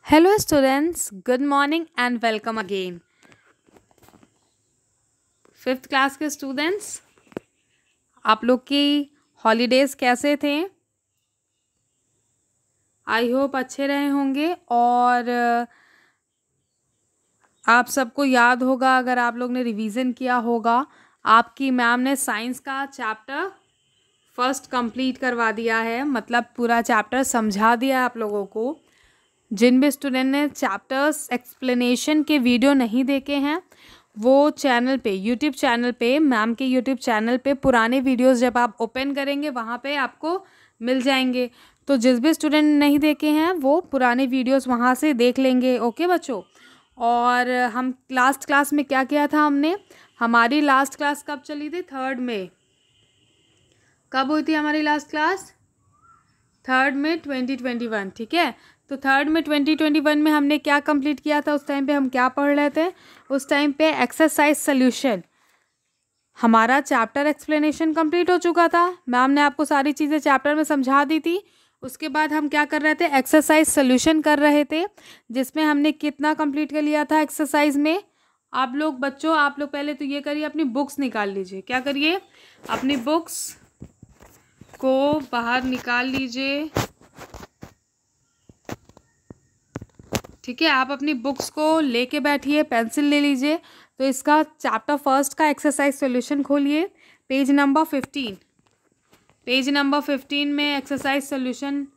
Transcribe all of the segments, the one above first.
Hello students, good morning and welcome again. Fifth class के students, आप लोग की हॉलीडेज़ कैसे थे? आई होप अच्छे रहे होंगे और आप सबको याद होगा, अगर आप लोग ने रिवीजन किया होगा, आपकी मैम ने साइंस का चैप्टर फर्स्ट कंप्लीट करवा दिया है, मतलब पूरा चैप्टर समझा दिया आप लोगों को। जिन भी स्टूडेंट ने चैप्टर्स एक्सप्लेनेशन के वीडियो नहीं देखे हैं, वो चैनल पे, यूट्यूब चैनल पे, मैम के यूट्यूब चैनल पे पुराने वीडियोस जब आप ओपन करेंगे वहाँ पे आपको मिल जाएंगे। तो जिस भी स्टूडेंट ने नहीं देखे हैं वो पुराने वीडियोस वहाँ से देख लेंगे। ओके बच्चों, और हम लास्ट क्लास में क्या किया था हमने, हमारी लास्ट क्लास कब चली थी? थर्ड में। कब हुई थी हमारी लास्ट क्लास? थर्ड में 2021। ठीक है, तो थर्ड में 2021 में हमने क्या कंप्लीट किया था? उस टाइम पे हम क्या पढ़ रहे थे? उस टाइम पे एक्सरसाइज सॉल्यूशन, हमारा चैप्टर एक्सप्लेनेशन कंप्लीट हो चुका था। मैम ने आपको सारी चीज़ें चैप्टर में समझा दी थी। उसके बाद हम क्या कर रहे थे? एक्सरसाइज सॉल्यूशन कर रहे थे, जिसमें हमने कितना कंप्लीट कर लिया था एक्सरसाइज में? आप लोग बच्चों, आप लोग पहले तो ये करिए, अपनी बुक्स निकाल लीजिए। क्या करिए? अपनी बुक्स को बाहर निकाल लीजिए। ठीक है, आप अपनी बुक्स को लेके बैठिए, पेंसिल ले लीजिए। तो इसका चैप्टर फर्स्ट का एक्सरसाइज सॉल्यूशन खोलिए, पेज नंबर 15। पेज नंबर 15 में एक्सरसाइज सॉल्यूशन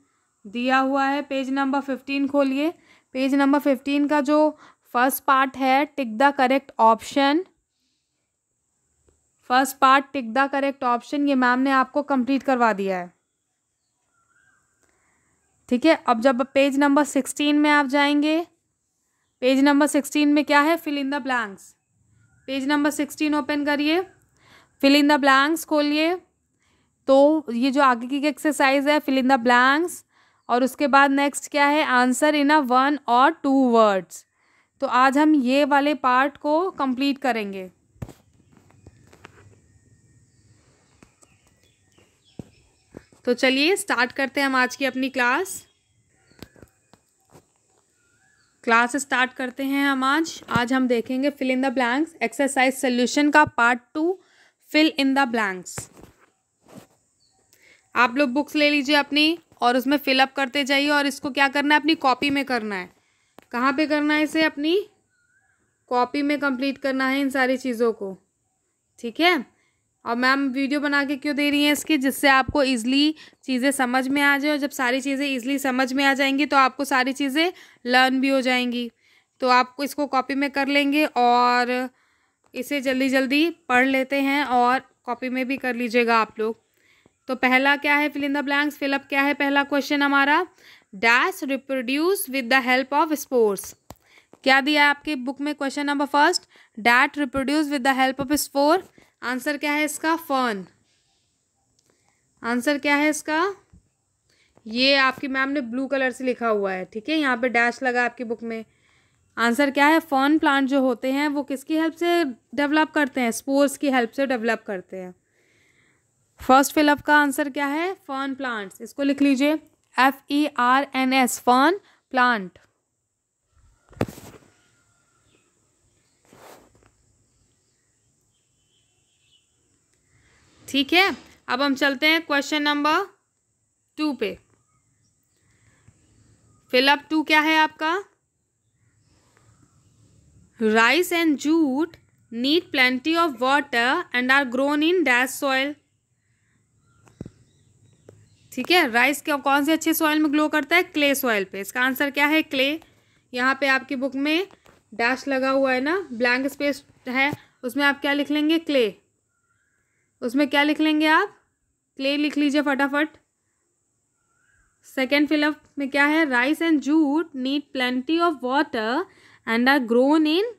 दिया हुआ है। पेज नंबर 15 खोलिए। पेज नंबर 15 का जो फर्स्ट पार्ट है, tick the correct option. First part tick the correct option, ये मैम ने आपको कंप्लीट करवा दिया है। ठीक है, अब जब पेज नंबर 16 में आप जाएंगे, पेज नंबर 16 में क्या है? Fill in the blanks. Page number 16 open करिए, फिल इन द ब्लैंक्स खोलिए। तो ये जो आगे की एक्सरसाइज है, फिल इन द ब्लैंक्स, और उसके बाद नेक्स्ट क्या है? आंसर इन अ 1 और 2 वर्ड्स। तो आज हम ये वाले पार्ट को कंप्लीट करेंगे। तो चलिए स्टार्ट करते हैं हम आज की अपनी क्लास स्टार्ट करते हैं हम आज हम देखेंगे fill in the blanks, exercise solution का part 2, fill in the blanks. आप लोग बुक्स ले लीजिए अपनी और उसमें फिलअप करते जाइए, और इसको क्या करना है? अपनी कॉपी में करना है। कहाँ पे करना है इसे? अपनी कॉपी में कंप्लीट करना है इन सारी चीज़ों को। ठीक है, और मैम वीडियो बना के क्यों दे रही हैं इसकी? जिससे आपको ईजिली चीज़ें समझ में आ जाए, और जब सारी चीज़ें ईजिली समझ में आ जाएंगी तो आपको सारी चीज़ें लर्न भी हो जाएंगी। तो आपको इसको कॉपी में कर लेंगे और इसे जल्दी जल्दी पढ़ लेते हैं, और कॉपी में भी कर लीजिएगा आप लोग। तो पहला क्या है? Fill in the blanks. Fill up क्या है? पहला क्वेश्चन हमारा, dash reproduce with the help of spores. क्या दिया है आपकी बुक में? Question number first, that reproduce with the help of spore. Answer क्या है इसका? फर्न। आंसर क्या है इसका? ये आपकी मैम ने ब्लू कलर से लिखा हुआ है। ठीक है, यहाँ पे डैश लगा आपकी बुक में। आंसर क्या है? फर्न प्लांट जो होते हैं वो किसकी हेल्प से डेवलप करते हैं? स्पोर्स की हेल्प से डेवलप करते हैं। फर्स्ट फिलअप का आंसर क्या है? Fern plants. इसको लिख लीजिए, FERNS, फर्न प्लांट। ठीक है, अब हम चलते हैं क्वेश्चन नंबर 2 पे। फिलअप 2 क्या है आपका? Rice and jute need plenty of water and are grown in dash soil. ठीक है, राइस कौन से अच्छे सॉइल में ग्लो करता है? क्ले सॉइल पे। इसका आंसर क्या है? क्ले। यहाँ पे आपकी बुक में डैश लगा हुआ है ना, ब्लैंक स्पेस है, उसमें आप क्या लिख लेंगे? क्ले। उसमें क्या लिख लेंगे आप? क्ले लिख लीजिए फटाफट। सेकेंड फिलअप में क्या है? Rice and jute need plenty of water and are grown in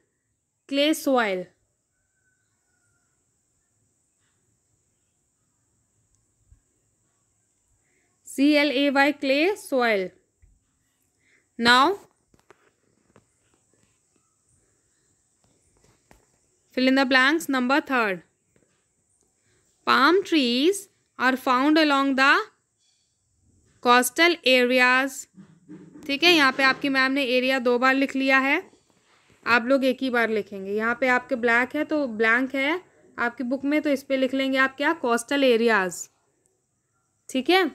clay soil. CLAY, clay soil. Now fill in the blanks. Number 3. Palm trees are found along the coastal areas ठीक है, यहाँ पे आपकी ma'am ने area 2 बार लिख लिया है, आप लोग एक ही बार लिखेंगे। यहाँ पे आपके ब्लैक है तो ब्लैंक है आपकी बुक में, तो इस पे लिख लेंगे आप क्या, कोस्टल एरियाज। ठीक है,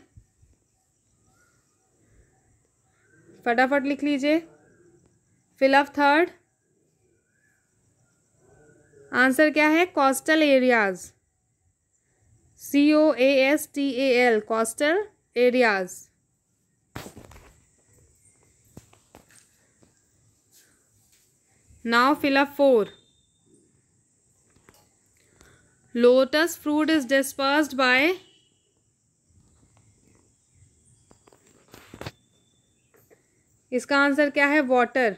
फटाफट लिख लीजिए। फिल अप थर्ड, आंसर क्या है, coastal areas, COASTAL, coastal areas. Now fill up 4, lotus fruit is dispersed by, इसका आंसर क्या है, वाटर।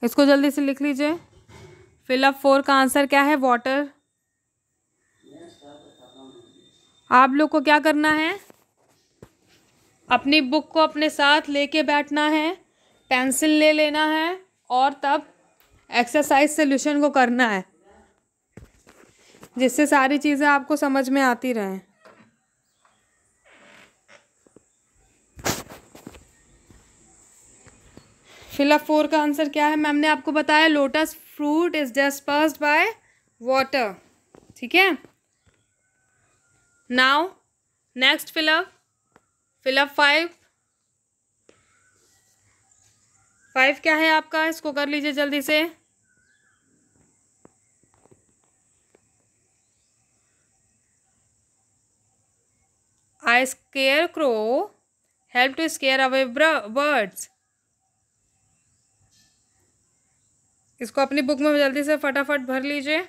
इसको जल्दी से लिख लीजिए। फिल अप 4 का आंसर क्या है, वाटर। आप लोग को क्या करना है, अपनी बुक को अपने साथ लेके बैठना है, पेंसिल ले लेना है और तब एक्सरसाइज सॉल्यूशन को करना है, जिससे सारी चीज़ें आपको समझ में आती रहें। फिल अप 4 का आंसर क्या है, मैम ने आपको बताया, lotus fruit is dispersed by water. ठीक है, नाउ नेक्स्ट फिल अप 5 क्या है आपका, इसको कर लीजिए जल्दी से। I scarecrow help to scare away birds. इसको अपनी बुक में जल्दी से फटाफट भर लीजिए,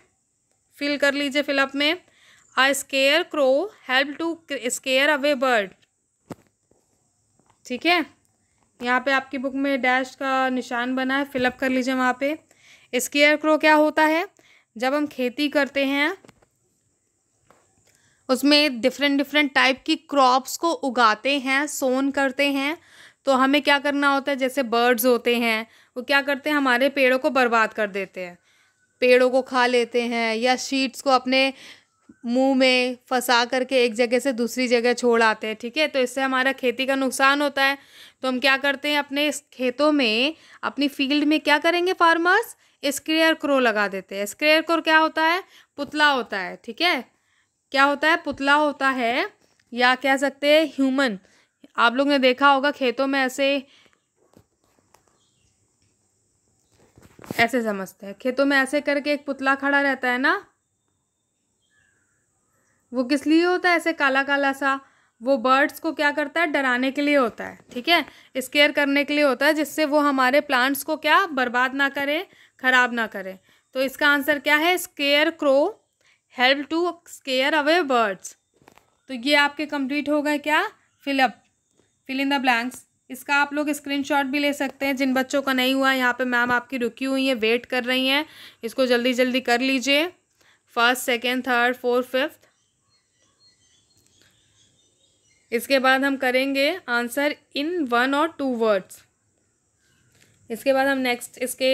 फिल कर लीजिए फिलअप में। I scarecrow help to scare away bird. ठीक है, यहाँ पे आपकी बुक में डैश का निशान बना है, फिलअप कर लीजिए वहाँ पे। स्केयर क्रो क्या होता है, जब हम खेती करते हैं उसमें डिफरेंट टाइप की क्रॉप्स को उगाते हैं, सोन करते हैं, तो हमें क्या करना होता है, जैसे बर्ड्स होते हैं वो क्या करते हैं, हमारे पेड़ों को बर्बाद कर देते हैं, पेड़ों को खा लेते हैं, या शीट्स को अपने मुंह में फंसा करके एक जगह से दूसरी जगह छोड़ आते हैं। ठीक है, तो इससे हमारा खेती का नुकसान होता है। तो हम क्या करते हैं, अपने खेतों में, अपनी फील्ड में क्या करेंगे फार्मर्स, स्केयर क्रो लगा देते हैं। स्केयर क्रो क्या होता है, पुतला होता है। ठीक है, क्या होता है, पुतला होता है, या कह सकते हैं ह्यूमन। आप लोग ने देखा होगा खेतों में ऐसे समझते हैं, खेतों में ऐसे करके एक पुतला खड़ा रहता है ना, वो किस लिए होता है, ऐसे काला काला सा, वो बर्ड्स को क्या करता है, डराने के लिए होता है। ठीक है, स्केयर करने के लिए होता है, जिससे वो हमारे प्लांट्स को क्या बर्बाद ना करे, खराब ना करे। तो इसका आंसर क्या है, scarecrow help to scare away birds. तो ये आपके कंप्लीट हो गए क्या, फिल इन द ब्लैंक्स। इसका आप लोग स्क्रीनशॉट भी ले सकते हैं, जिन बच्चों का नहीं हुआ, यहाँ पे मैम आपकी रुकी हुई है, वेट कर रही हैं, इसको जल्दी जल्दी कर लीजिए। First, second, third, fourth, fifth. इसके बाद हम करेंगे आंसर इन 1 और 2 वर्ड्स। इसके बाद हम नेक्स्ट इसके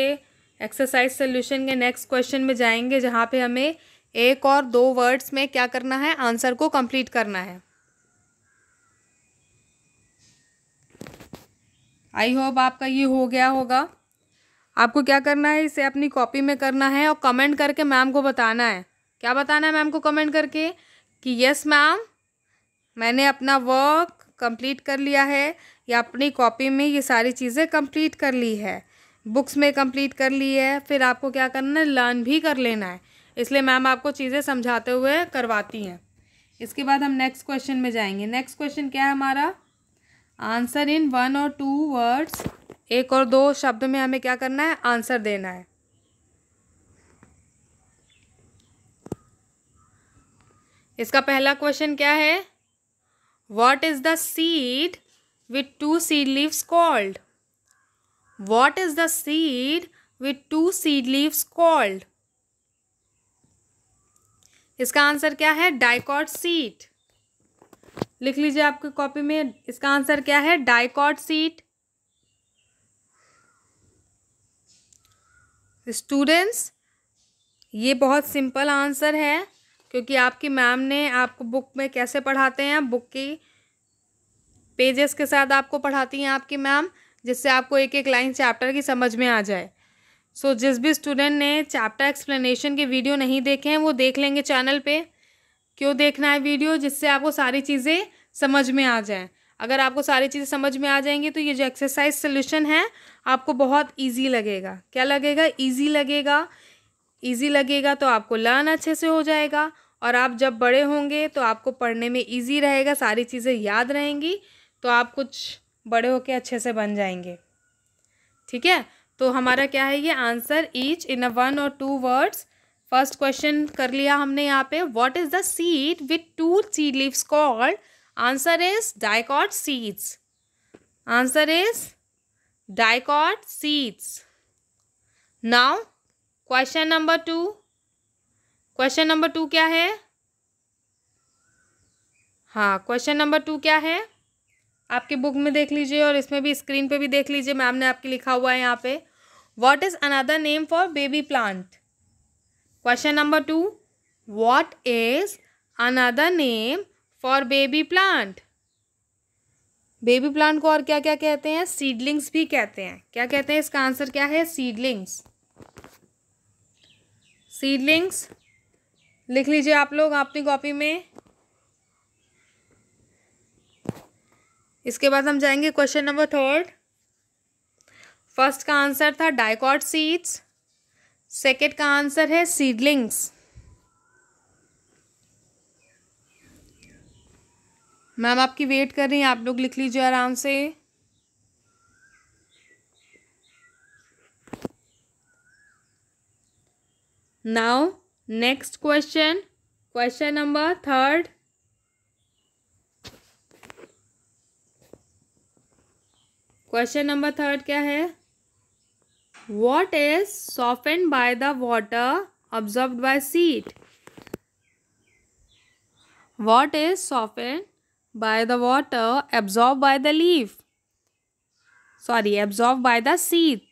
एक्सरसाइज सोल्यूशन के नेक्स्ट क्वेश्चन में जाएंगे, जहाँ पे हमें 1 और 2 वर्ड्स में क्या करना है, आंसर को कंप्लीट करना है। आई होप आपका ये हो गया होगा। आपको क्या करना है, इसे अपनी कॉपी में करना है और कमेंट करके मैम को बताना है। क्या बताना है मैम को कमेंट करके, कि यस मैम मैंने अपना वर्क कंप्लीट कर लिया है, या अपनी कॉपी में ये सारी चीज़ें कंप्लीट कर ली है, बुक्स में कंप्लीट कर ली है। फिर आपको क्या करना है, लर्न भी कर लेना है, इसलिए मैम आपको चीज़ें समझाते हुए करवाती हैं। इसके बाद हम नेक्स्ट क्वेश्चन में जाएंगे। नेक्स्ट क्वेश्चन क्या है हमारा, आंसर इन 1 और 2 वर्ड्स, 1 और 2 शब्द में हमें क्या करना है, आंसर देना है। इसका पहला क्वेश्चन क्या है, what is the seed with 2 seed leaves called. What is the seed with 2 seed leaves called. इसका आंसर क्या है, डाइकॉट सीड। लिख लीजिए आपकी कॉपी में, इसका आंसर क्या है, डाइकॉट सीड। स्टूडेंट्स, ये बहुत सिंपल आंसर है, क्योंकि आपकी मैम ने आपको बुक में कैसे पढ़ाते हैं, बुक की पेजेस के साथ आपको पढ़ाती हैं आपकी मैम, जिससे आपको एक एक लाइन चैप्टर की समझ में आ जाए। सो जिस भी स्टूडेंट ने चैप्टर एक्सप्लेनेशन के वीडियो नहीं देखे हैं वो देख लेंगे चैनल पे। क्यों देखना है वीडियो? जिससे आपको सारी चीज़ें समझ में आ जाएं। अगर आपको सारी चीज़ें समझ में आ जाएंगी तो ये जो एक्सरसाइज सोल्यूशन है आपको बहुत इजी लगेगा। क्या लगेगा? इजी लगेगा। इजी लगेगा तो आपको लर्न अच्छे से हो जाएगा, और आप जब बड़े होंगे तो आपको पढ़ने में इजी रहेगा, सारी चीज़ें याद रहेंगी, तो आप कुछ बड़े होके अच्छे से बन जाएंगे। ठीक है, तो हमारा क्या है ये आंसर ईच इन अ 1 और 2 वर्ड्स। फर्स्ट क्वेश्चन कर लिया हमने यहाँ पे, what is the seed with 2 seed leaves called? Answer is dicot seeds. Answer is dicot seeds. Now question number 2। Question number 2 क्या है? हाँ, क्वेश्चन नंबर 2 क्या है? आपकी बुक में देख लीजिए और इसमें भी स्क्रीन पे भी देख लीजिए, मैम ने आपके लिखा हुआ है यहाँ पे। What is another name for baby plant? Question number 2, what is another name for baby plant? Baby plant को और क्या क्या कहते हैं? सीडलिंग्स भी कहते हैं। क्या कहते हैं? इसका आंसर क्या है? सीडलिंग्स। सीडलिंग्स लिख लीजिए आप लोग अपनी कॉपी में। इसके बाद हम जाएंगे क्वेश्चन नंबर 3। फर्स्ट का आंसर था डाइकॉट सीड्स, सेकेंड का आंसर है सीडलिंग्स। मैम आपकी वेट कर रही हैं, आप लोग लिख लीजिए आराम से। Now next question, question number 3। Question number 3 क्या है? What is softened by the water absorbed by seed? What is softened by the water absorbed by the leaf? Sorry, absorbed by the seed.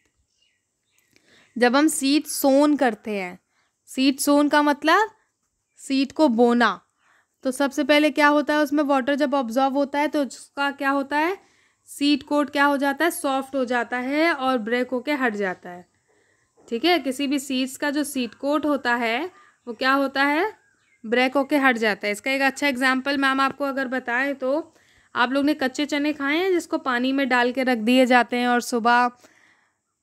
जब हम seed सोन करते हैं, seed सोन का मतलब seed को बोना, तो सबसे पहले क्या होता है उसमें वाटर जब ऑब्जॉर्व होता है तो उसका क्या होता है? सीड कोट क्या हो जाता है? सॉफ्ट हो जाता है और ब्रेक होके हट जाता है। ठीक है, किसी भी सीड्स का जो सीड कोट होता है वो क्या होता है? ब्रेक होके हट जाता है। इसका एक अच्छा एग्जांपल मैम आपको अगर बताएं तो आप लोग ने कच्चे चने खाए हैं जिसको पानी में डाल के रख दिए जाते हैं और सुबह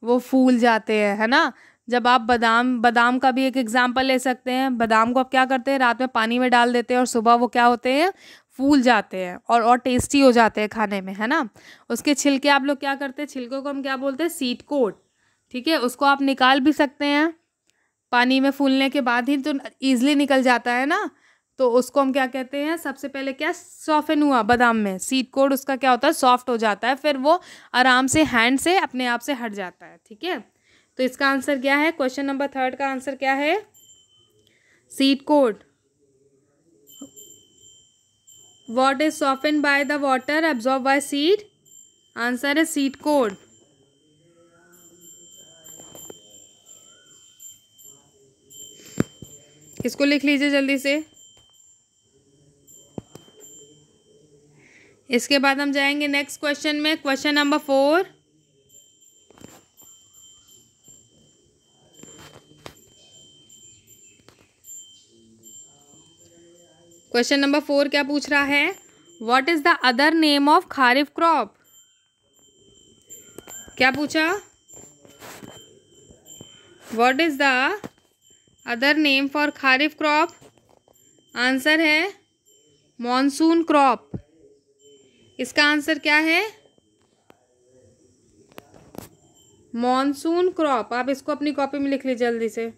वो फूल जाते हैं, है ना? जब आप बादाम का भी एक एग्जांपल ले सकते हैं। बादाम को आप क्या करते हैं? रात में पानी में डाल देते हैं और सुबह वो क्या होते हैं? फूल जाते हैं और टेस्टी हो जाते हैं खाने में, है ना? उसके छिलके आप लोग क्या करते हैं? छिलकों को हम क्या बोलते हैं? Seed coat. ठीक है, उसको आप निकाल भी सकते हैं, पानी में फूलने के बाद ही तो ईजिली निकल जाता है ना। तो उसको हम क्या कहते हैं? सबसे पहले क्या सॉफ्टन हुआ बादाम में, सीड कोट उसका क्या होता है? सॉफ्ट हो जाता है, फिर वो आराम से हैंड से अपने आप से हट जाता है। ठीक है, तो इसका आंसर क्या है? क्वेश्चन नंबर 3 का आंसर क्या है? Seed coat. What is soften by the water absorb by seed? Answer है सीड कोट। इसको लिख लीजिए जल्दी से। इसके बाद हम जाएंगे नेक्स्ट क्वेश्चन में, क्वेश्चन नंबर 4। क्वेश्चन नंबर 4 क्या पूछ रहा है? What is the other name of kharif crop? क्या पूछा? What is the other name for kharif crop? Answer है मॉनसून क्रॉप। इसका आंसर क्या है? Monsoon crop. आप इसको अपनी कॉपी में लिख लीजिए जल्दी से।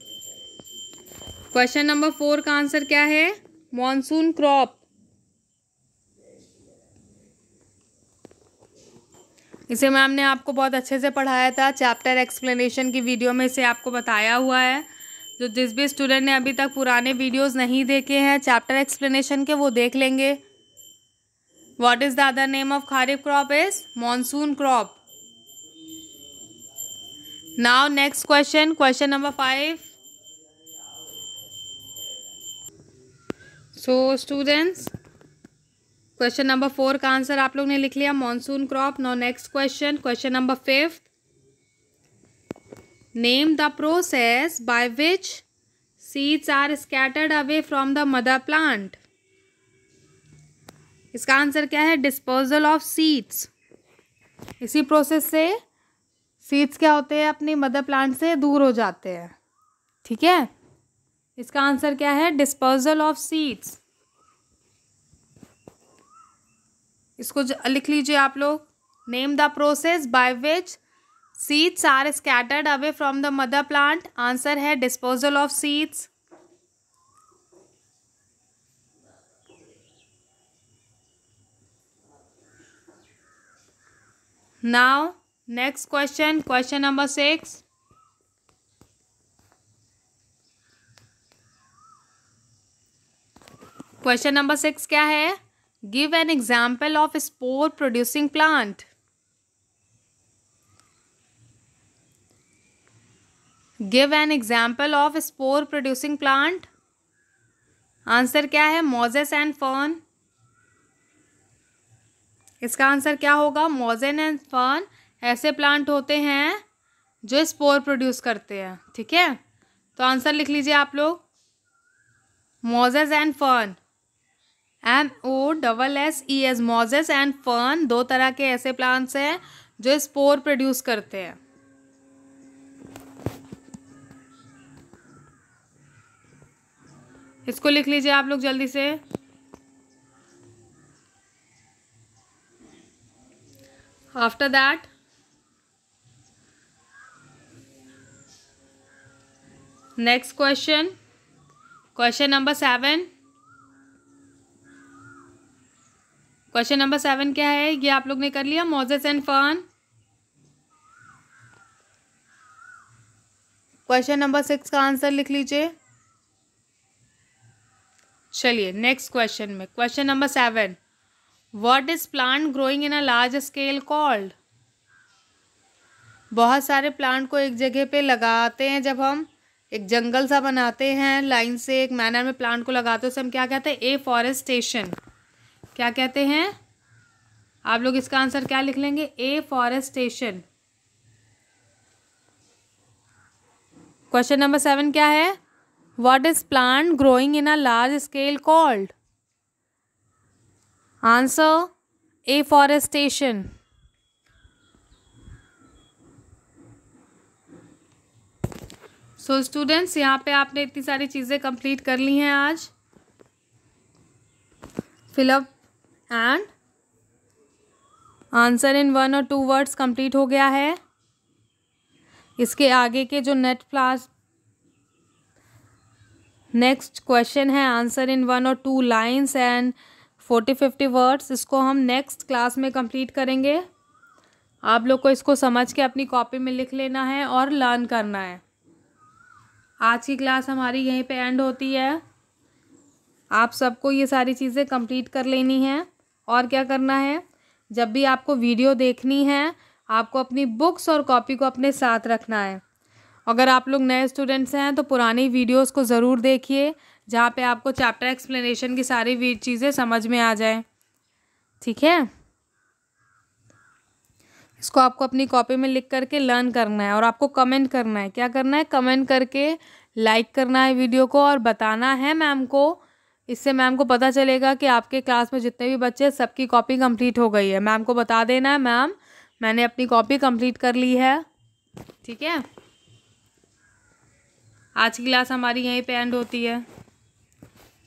क्वेश्चन नंबर 4 का आंसर क्या है? Monsoon crop. इसे मैम ने आपको बहुत अच्छे से पढ़ाया था, चैप्टर एक्सप्लेनेशन की वीडियो में इसे आपको बताया हुआ है। जो जिस भी स्टूडेंट ने अभी तक पुराने वीडियोस नहीं देखे हैं चैप्टर एक्सप्लेनेशन के, वो देख लेंगे। What is the other name of kharif crop is monsoon crop. Now next question, question number 5। So students, question number 4 का आंसर आप लोग ने लिख लिया, monsoon crop. No next question, question number 5, name the process by which seeds are scattered away from the mother plant. इसका answer क्या है, disposal of seeds. इसी प्रोसेस से सीड्स क्या होते हैं, अपनी मदर प्लांट से दूर हो जाते हैं। ठीक है, इसका आंसर क्या है, डिस्पोजल ऑफ सीड्स। इसको लिख लीजिए आप लोग, name the process by which seeds are scattered away from the mother plant. Answer है disposal of seeds. Now next question, question number 6, question number 6 क्या है, give an example of spore producing plant. Give an example of spore producing plant. Answer क्या है, mosses and fern. इसका answer क्या होगा, mosses and fern ऐसे plant होते हैं जो स्पोर प्रोड्यूस करते हैं। ठीक है, तो आंसर लिख लीजिए आप लोग, Moses and fern, MOSSES, Moses and fern दो तरह के ऐसे प्लांट्स हैं जो स्पोर प्रोड्यूस करते हैं। इसको लिख लीजिए आप लोग जल्दी से। After that next question, question number 7। Question number 7 क्या है, ये आप लोग ने कर लिया, Moses and fern. Question number 6 का आंसर लिख लीजिए। चलिए नेक्स्ट क्वेश्चन में, question number 7, what is plant growing in a large scale called. बहुत सारे प्लांट को एक जगह पे लगाते हैं, जब हम एक जंगल सा बनाते हैं, लाइन से एक मैनर में प्लांट को लगाते हैं, उसे हम क्या कहते हैं, एफॉरेस्टेशन। क्या कहते हैं आप लोग, इसका आंसर क्या लिख लेंगे, एफॉरेस्टेशन। क्वेश्चन नंबर 7 क्या है, what is plant growing in a large scale called. Answer afforestation. So students, यहाँ पे आपने इतनी सारी चीज़ें कंप्लीट कर ली हैं आज। फिलअप एंड आंसर इन 1 और 2 वर्ड्स कंप्लीट हो गया है। इसके आगे के जो नेक्स्ट क्वेश्चन है, आंसर इन 1 और 2 लाइन्स एंड 40-50 वर्ड्स, इसको हम नेक्स्ट क्लास में कंप्लीट करेंगे। आप लोग को इसको समझ के अपनी कॉपी में लिख लेना है और लर्न करना है। आज की क्लास हमारी यहीं पे एंड होती है। आप सबको ये सारी चीज़ें कंप्लीट कर लेनी है। और क्या करना है, जब भी आपको वीडियो देखनी है, आपको अपनी बुक्स और कॉपी को अपने साथ रखना है। अगर आप लोग नए स्टूडेंट्स हैं तो पुरानी वीडियोस को ज़रूर देखिए, जहाँ पे आपको चैप्टर एक्सप्लेनेशन की सारी चीज़ें समझ में आ जाए। ठीक है, इसको आपको अपनी कॉपी में लिख करके लर्न करना है और आपको कमेंट करना है। क्या करना है, कमेंट करके लाइक करना है वीडियो को और बताना है मैम को। इससे मैम को पता चलेगा कि आपके क्लास में जितने भी बच्चे, सबकी कॉपी कंप्लीट हो गई है। मैम को बता देना है, मैम मैंने अपनी कॉपी कंप्लीट कर ली है। ठीक है, आज की क्लास हमारी यहीं पे एंड होती है।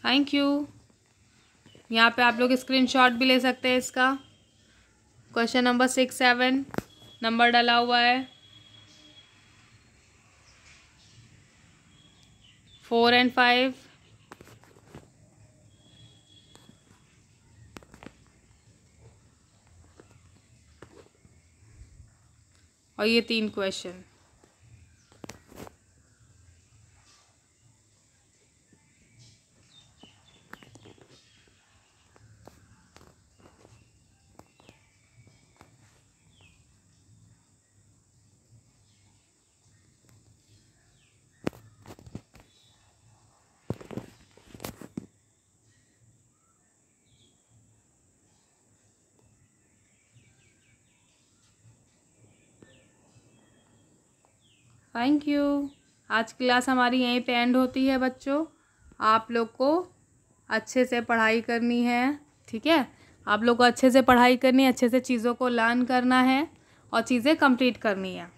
Thank you. यहाँ पे आप लोग स्क्रीनशॉट भी ले सकते हैं इसका। क्वेश्चन नंबर 6, 7 नंबर डाला हुआ है, 4 और 5। और ये 3 क्वेश्चन। Thank you. आज क्लास हमारी यहीं पे एंड होती है बच्चों। आप लोग को अच्छे से पढ़ाई करनी है, ठीक है। आप लोग को अच्छे से पढ़ाई करनी है, अच्छे से चीज़ों को लर्न करना है और चीज़ें कंप्लीट करनी है।